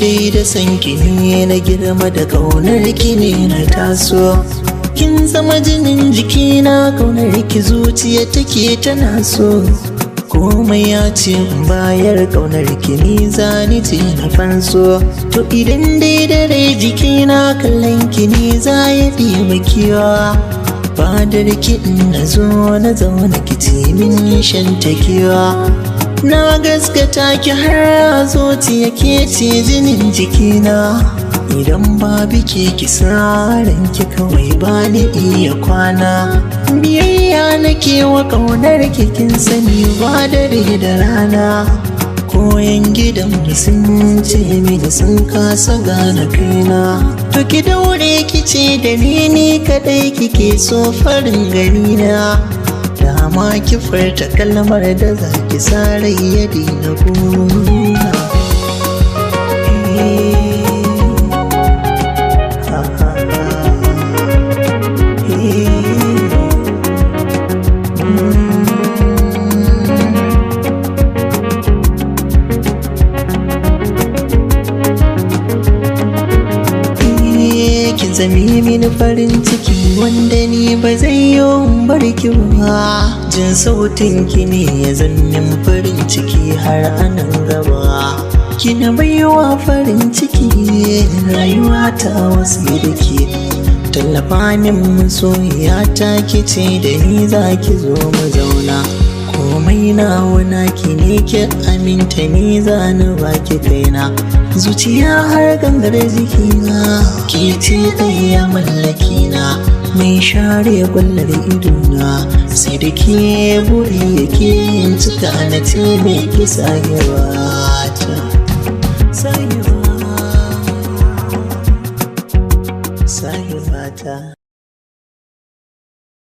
dai da san ki ne na girma da ƙaunar ki ne na taso kin zama jinin jikina ƙaunar ki zuciya take tana so komai ya ce bayar ƙaunar ki ni zani ce na fanso to idan dai da rai jikina kallon ki ne za ya ɗiba kiwa fadar ki na zo na zauna ki ce min shan takiwa na gaskata ki har zuciya ke ce jinin jikina idan babu ke kisaran ki kawai ba ni iya kwana biyayya nake wa ƙaunar ki kin sani ba dare da rana koyan gidan mu sun ce mini sun kasa gane kaina to ki daure ki ce da ni kadai kike so farin gani na dama ki furta kalmar da za ki sare ya dina kuna kin zami mini farin ciki wanda ni ba zai yi barki ba jin sautin ki ne ya zannin farin ciki har anan gaba kina baiwa farin ciki rayuwa ta wasu da ke tallafa min masoyiya ta kice da ni za ki zo mu zauna komai na wana ki ne ki aminta ni za ni baki kaina zuciya har gangar jikina ke ce ɗaya mallaki na mai share gwallar idona sai da ke buri yake yin cika na ce mai ki sayewa ta